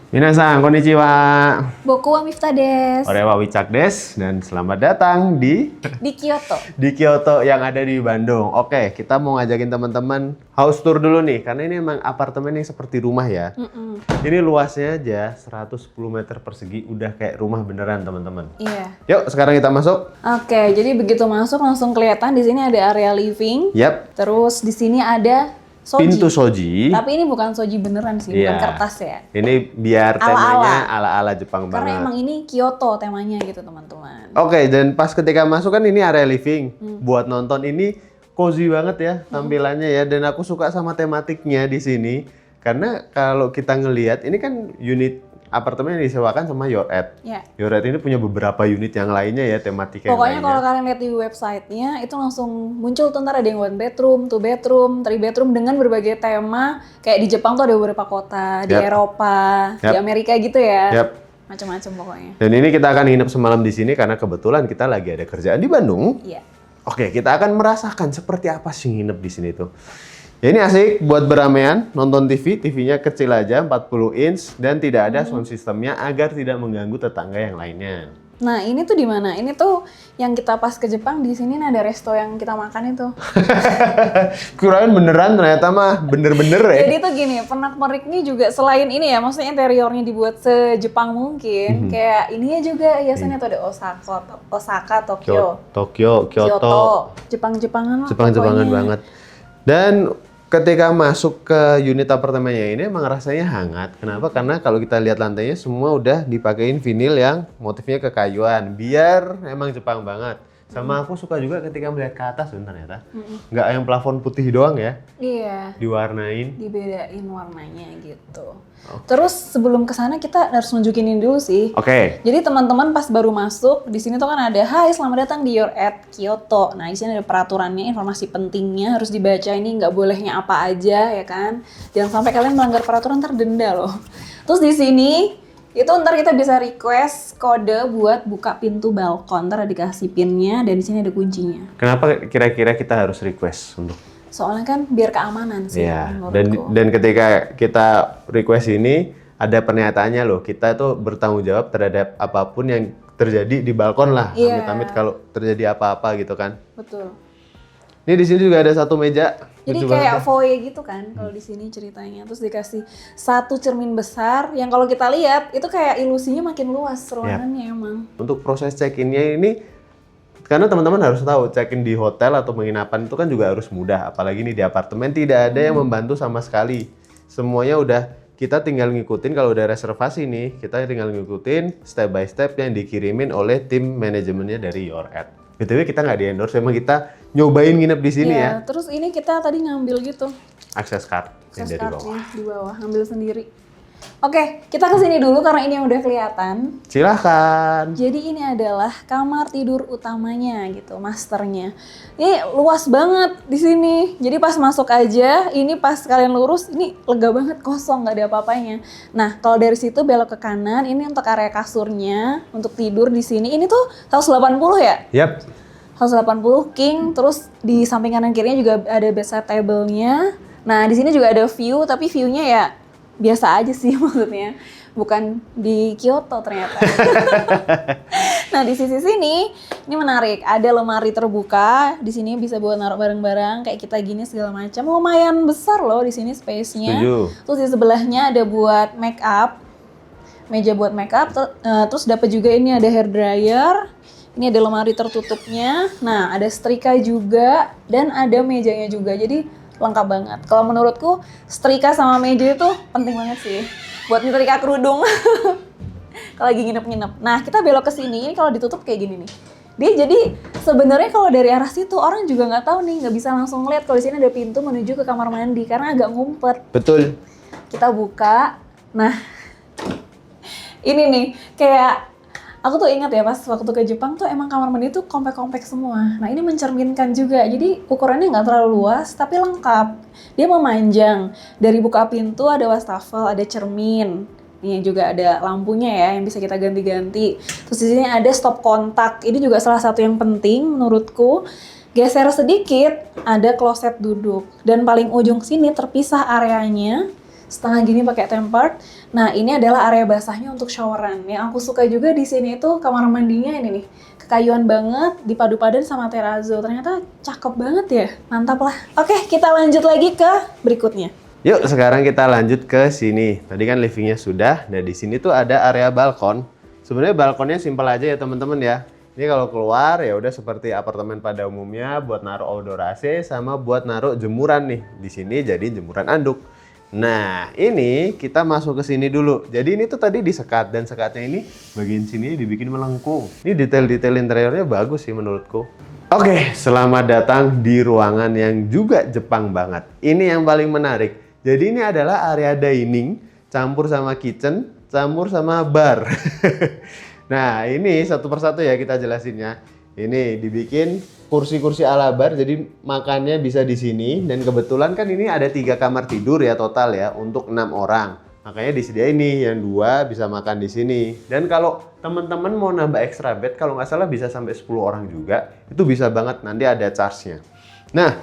Minasan, konnichiwa. Boku wa Miftah des. Orewa Wicak des, dan selamat datang di Kyoto. Kyoto yang ada di Bandung. Oke, kita mau ngajakin teman-teman house tour dulu nih, karena ini emang apartemen yang seperti rumah ya. Ini luasnya aja 110 meter persegi, udah kayak rumah beneran teman-teman. Iya. Yuk, sekarang kita masuk. Oke, jadi begitu masuk langsung kelihatan di sini ada area living. Yap, Terus di sini ada soji. pintu soji. Tapi ini bukan soji beneran sih, bukan kertas ya. Ini biar temanya ala-ala Jepang Karena banget. emang ini Kyoto temanya gitu teman-teman. Oke, dan pas ketika masuk kan ini area living. Buat nonton ini cozy banget ya tampilannya ya. Dan aku suka sama tematiknya di sini. Karena kalau kita ngelihat ini kan unit apartemen yang disewakan sama Yored. Ya. Yored ini punya beberapa unit yang lainnya ya, tematika yang Pokoknya kalau lainnya. kalian lihat di websitenya itu langsung muncul tuh ntar ada yang 1 bedroom, 2 bedroom, 3 bedroom dengan berbagai tema. Kayak di Jepang tuh ada beberapa kota, di Yap. Eropa, di Yap. Amerika gitu ya. Yap. Macam-macam pokoknya. Dan ini kita akan nginep semalam di sini karena kebetulan kita lagi ada kerjaan di Bandung. Iya. Oke, kita akan merasakan seperti apa sih nginep di sini tuh. Ya ini asik buat beramean, nonton TV, TV-nya kecil aja, 40 inch dan tidak ada sound systemnya agar tidak mengganggu tetangga yang lainnya. Nah ini tuh di mana? Ini tuh yang kita pas ke Jepang di sini ada resto yang kita makan itu. Kirain beneran, ternyata mah bener-bener ya. Jadi tuh gini, pernak-perniknya juga selain ini ya, maksudnya interiornya dibuat se-Jepang mungkin. Kayak ininya juga hiasannya tuh ada Osaka, Tokyo, Tokyo, Kyoto, Jepang-Jepangan lah Jepang-Jepangan pokoknya. banget. Dan ketika masuk ke unit apartemennya ini emang rasanya hangat. Kenapa? Karena kalau kita lihat lantainya semua udah dipakein vinil yang motifnya kekayuan. Biar emang Jepang banget. Sama aku suka juga ketika melihat ke atas ternyata. Nggak yang plafon putih doang ya, Iya, diwarnain. dibedain warnanya gitu. Terus sebelum kesana kita harus nunjukin ini dulu sih. Oke. Jadi teman-teman pas baru masuk di sini tuh kan ada Hai selamat datang di Your at Kyoto. Nah di sini ada peraturannya, informasi pentingnya harus dibaca ini nggak bolehnya apa aja ya kan. Jangan sampai kalian melanggar peraturan ntar denda loh. Terus di sini itu ntar kita bisa request kode buat buka pintu balkon. Ntar dikasih pinnya dan di sini ada kuncinya. Kenapa kira-kira kita harus request untuk? Soalnya kan biar keamanan sih Iya. menurutku. Dan ketika kita request ini ada pernyataannya loh, kita tuh bertanggung jawab terhadap apapun yang terjadi di balkon lah. Iya. Amit-amit kalau terjadi apa-apa gitu kan. Betul. Ini di sini juga ada satu meja. Jadi Lucu kayak banget ya. foyer gitu kan kalau di sini ceritanya. Terus dikasih satu cermin besar yang kalau kita lihat itu kayak ilusinya makin luas ruangannya emang. Untuk proses check-in-nya ini, karena teman-teman harus tahu check-in di hotel atau penginapan itu kan juga harus mudah. Apalagi nih di apartemen tidak ada yang membantu sama sekali. Semuanya udah kita tinggal ngikutin, kalau udah reservasi nih, kita tinggal ngikutin step by step yang dikirimin oleh tim manajemennya dari Yored. BTW kita nggak di-endorse, emang kita nyobain nginep di sini ya. Iya, terus ini kita tadi ngambil gitu. Akses card yang Access dari card bawah. nih, di bawah, ambil sendiri. Oke, kita kesini dulu karena ini yang udah kelihatan. Silahkan. Jadi ini adalah kamar tidur utamanya gitu, masternya. Ini luas banget di sini. Jadi pas masuk aja, ini pas kalian lurus, ini lega banget kosong, nggak ada apa-apanya. Nah, kalau dari situ belok ke kanan, ini untuk area kasurnya, untuk tidur di sini. Ini tuh 180 ya? Yap. 180 king, terus di samping kanan kirinya juga ada bedside table-nya. Nah, di sini juga ada view, tapi view-nya ya biasa aja sih maksudnya. Bukan di Kyoto ternyata. Nah, di sisi sini ini menarik. Ada lemari terbuka. Di sini bisa buat naruh barang-barang kayak kita gini segala macam. Lumayan besar loh di sini space-nya. Setuju. Terus di sebelahnya ada buat make up. Meja buat make up. Terus dapat juga ini ada hair dryer. Ini ada lemari tertutupnya. Nah, ada setrika juga dan ada mejanya juga. Jadi lengkap banget. Kalau menurutku setrika sama meja itu penting banget sih buat nyetrika kerudung. Kalau lagi nginep-nginep. Nah, kita belok ke sini. Ini kalau ditutup kayak gini nih. Dia jadi sebenarnya kalau dari arah situ orang juga nggak tahu nih, nggak bisa langsung lihat kalau di sini ada pintu menuju ke kamar mandi karena agak ngumpet. Betul. Kita buka. Nah, ini nih kayak aku tuh ingat ya pas waktu ke Jepang tuh emang kamar mandi tuh kompak-kompak semua. Nah ini mencerminkan juga, jadi ukurannya nggak terlalu luas tapi lengkap. Dia memanjang, dari buka pintu ada wastafel, ada cermin. Ini juga ada lampunya ya yang bisa kita ganti-ganti. Terus di sini ada stop kontak, ini juga salah satu yang penting menurutku. Geser sedikit, ada kloset duduk. Dan paling ujung sini terpisah areanya setengah gini pakai tempered. Nah, ini adalah area basahnya untuk showeran. Yang aku suka juga di sini itu kamar mandinya ini nih. Kekayuan banget, dipadu padan sama terrazzo. Ternyata cakep banget ya. Mantap lah. Oke, kita lanjut lagi ke berikutnya. Yuk, sekarang kita lanjut ke sini. Tadi kan livingnya sudah. Nah, di sini tuh ada area balkon. Sebenarnya balkonnya simpel aja ya teman-teman ya. Ini kalau keluar ya udah seperti apartemen pada umumnya, buat naruh outdoor AC sama buat naruh jemuran nih. Di sini jadi jemuran anduk. Nah, ini kita masuk ke sini dulu. Jadi ini tuh tadi disekat dan sekatnya ini bagian sini dibikin melengkung. Ini detail-detail interiornya bagus sih menurutku. Oke, selamat datang di ruangan yang juga Jepang banget. Ini yang paling menarik. Jadi ini adalah area dining campur sama kitchen, campur sama bar. Nah, ini satu persatu ya kita jelasinnya. Ini dibikin kursi-kursi ala bar, jadi makannya bisa di sini. Dan kebetulan kan ini ada 3 kamar tidur ya total ya untuk 6 orang. Makanya disediain nih yang 2 bisa makan di sini. Dan kalau teman-teman mau nambah extra bed, kalau nggak salah bisa sampai 10 orang juga. Itu bisa banget, nanti ada charge-nya. Nah,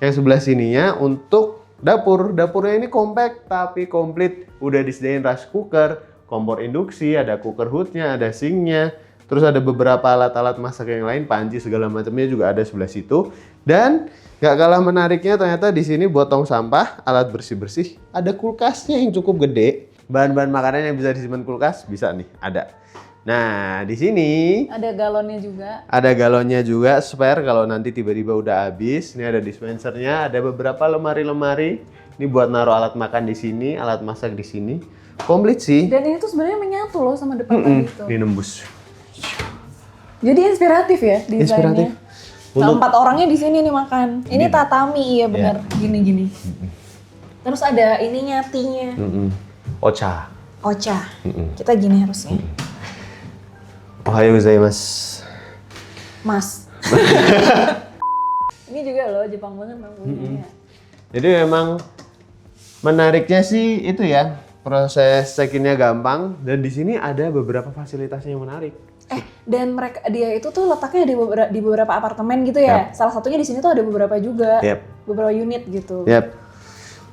yang sebelah sininya untuk dapur. Dapurnya ini compact tapi komplit. Udah disediain rice cooker, kompor induksi, ada cooker hoodnya, ada sinknya, terus ada beberapa alat-alat masak yang lain, panci segala macamnya juga ada sebelah situ. Dan gak kalah menariknya ternyata di sini buat tong sampah, alat bersih-bersih, ada kulkasnya yang cukup gede. Bahan-bahan makanan yang bisa disimpan kulkas bisa nih, ada. Nah, di sini Ada galonnya juga. ada galonnya juga spare kalau nanti tiba-tiba udah habis. Ini ada dispensernya, ada beberapa lemari-lemari. Ini buat naruh alat makan di sini, alat masak di sini. Komplit sih. Dan ini tuh sebenarnya menyatu loh sama depan tadi itu. Ini nembus. Jadi inspiratif ya desainnya. Inspiratif. Nah, 4 orangnya di sini nih makan. Ini tatami, iya benar. Gini-gini. Terus ada ininya, tea-nya. Ocha. Ocha. Kita gini harusnya. Ohayou gozaimasu. Mas. Ini juga loh Jepang banget lampunya. Jadi memang menariknya sih itu ya, proses check-in-nya gampang dan di sini ada beberapa fasilitasnya yang menarik. Dan dia itu tuh letaknya di beberapa apartemen gitu ya. Salah satunya di sini tuh ada beberapa juga. Beberapa unit gitu.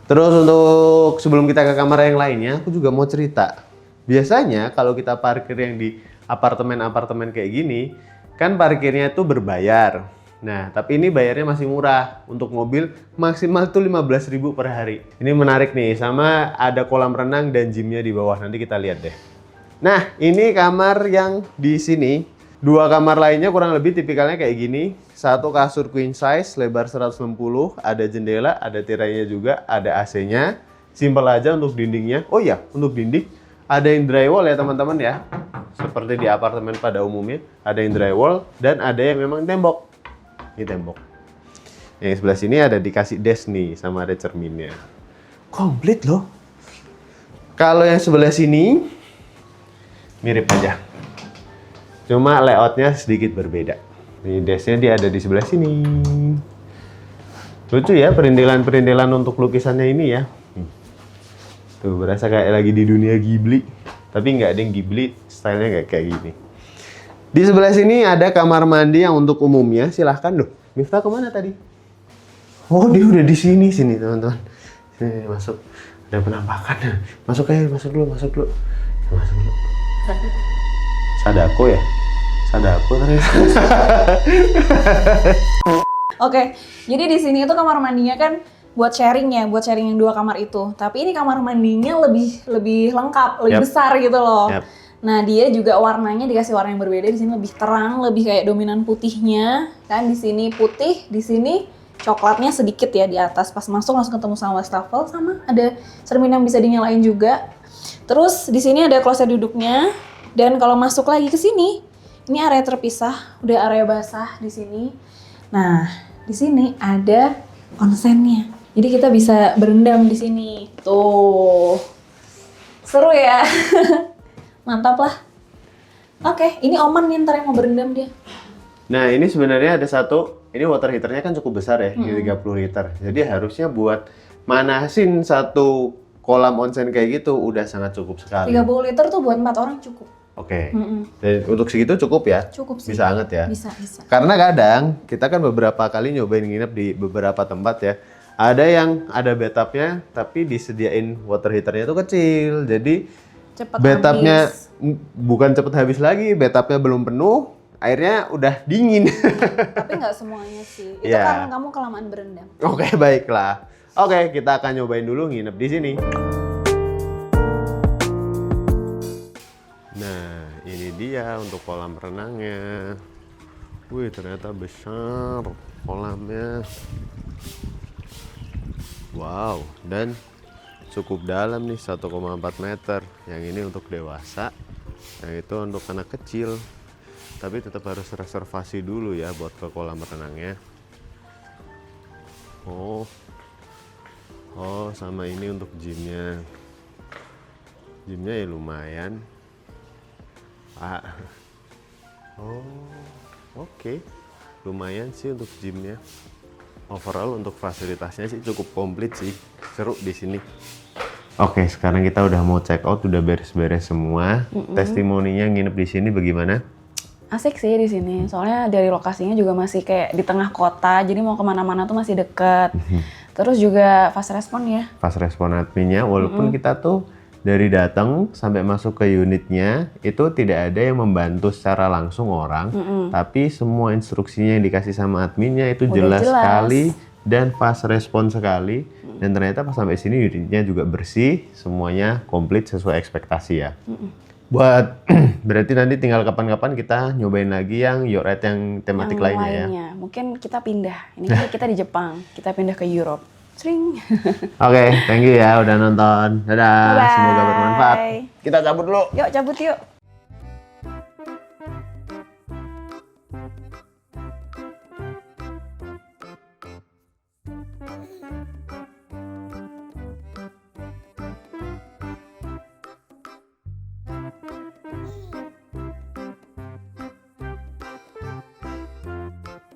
Terus untuk sebelum kita ke kamar yang lainnya, aku juga mau cerita. Biasanya kalau kita parkir yang di apartemen-apartemen kayak gini, kan parkirnya itu berbayar. Nah, tapi ini bayarnya masih murah. Untuk mobil maksimal tuh 15.000 per hari. Ini menarik nih, sama ada kolam renang dan gymnya di bawah. Nanti kita lihat deh. Nah, ini kamar yang di sini. 2 kamar lainnya kurang lebih tipikalnya kayak gini. 1 kasur queen size, lebar 160, ada jendela, ada tirainya juga, ada AC-nya. Simpel aja untuk dindingnya. Oh iya, untuk dinding ada yang drywall ya teman-teman ya. Seperti di apartemen pada umumnya, ada yang drywall dan ada yang memang tembok. Ini tembok. Yang sebelah sini ada dikasih desk nih sama ada cerminnya. Komplit loh. Kalau yang sebelah sini mirip aja. Cuma layoutnya sedikit berbeda. Ini desknya dia ada di sebelah sini. Lucu ya perintilan-perintilan untuk lukisannya ini ya. Tuh berasa kayak lagi di dunia Ghibli. Tapi nggak ada yang Ghibli, stylenya nggak kayak gini. Di sebelah sini ada kamar mandi yang untuk umumnya. Silahkan loh. Miftah kemana tadi? Oh dia udah di sini teman-teman. Sini masuk. Ada penampakan. Masuk aja, masuk dulu. Masuk dulu. Sadako ya? Sadako ternyata. Oke, jadi di sini itu kamar mandinya kan buat sharing ya, buat sharing yang 2 kamar itu. Tapi ini kamar mandinya lebih lengkap, lebih besar gitu loh. Nah, dia juga warnanya dikasih warna yang berbeda. Di sini lebih terang, lebih kayak dominan putihnya. Kan di sini putih, di sini coklatnya sedikit ya di atas. Pas masuk langsung ketemu sama wastafel, sama ada cermin yang bisa dinyalain juga. Terus di sini ada kloset duduknya. Dan kalau masuk lagi ke sini, ini area terpisah, udah area basah di sini. Nah, di sini ada onsennya. Jadi kita bisa berendam di sini. Tuh. Seru ya. Mantap lah. Oke, ini Oman nih ntar yang mau berendam dia. Nah, ini sebenarnya ada satu, ini water heaternya kan cukup besar ya, 30 liter. Jadi harusnya buat manasin satu kolam onsen kayak gitu udah sangat cukup sekali. 30 liter tuh buat 4 orang cukup. Oke. Dan untuk segitu cukup ya? Cukup sih. Bisa hangat ya? Bisa. Karena kadang kita kan beberapa kali nyobain nginep di beberapa tempat ya. Ada yang ada bathtubnya tapi disediain water heaternya itu kecil. Jadi Cepet bathtubnya habis. bukan cepet habis lagi, bathtubnya belum penuh, airnya udah dingin. Tapi nggak semuanya sih. Itu Iya. karena kamu kelamaan berendam. Oke, baiklah. Oke, kita akan nyobain dulu nginep di sini. Nah, ini dia untuk kolam renangnya. Wih, ternyata besar kolamnya. Wow, dan cukup dalam nih, 1,4 meter. Yang ini untuk dewasa, yang itu untuk anak kecil. Tapi tetap harus reservasi dulu ya buat ke kolam renangnya. Oh, sama ini untuk gymnya. Gymnya ya lumayan. Oke. Lumayan sih untuk gymnya. Overall untuk fasilitasnya sih cukup komplit sih. Seru di sini. Oke, sekarang kita udah mau check out, udah beres-beres semua. Testimoninya nginep di sini bagaimana? Asik sih di sini. Soalnya dari lokasinya juga masih kayak di tengah kota. Jadi mau kemana-mana tuh masih deket. Terus juga fast respon ya. Fast respon adminnya, walaupun kita tuh dari datang sampai masuk ke unitnya itu tidak ada yang membantu secara langsung orang, tapi semua instruksinya yang dikasih sama adminnya itu Udah jelas jelas. sekali dan fast respon sekali. Dan ternyata pas sampai sini unitnya juga bersih, semuanya komplit sesuai ekspektasi ya. Buat berarti nanti tinggal kapan-kapan kita nyobain lagi yang Yorette yang tematik Yang lainnya ya. Mungkin kita pindah. Ini kan kita di Jepang. Kita pindah ke Europe. Sering. Oke, thank you ya udah nonton. Dadah, Bye-bye. semoga bermanfaat. Kita cabut dulu. Yuk cabut yuk.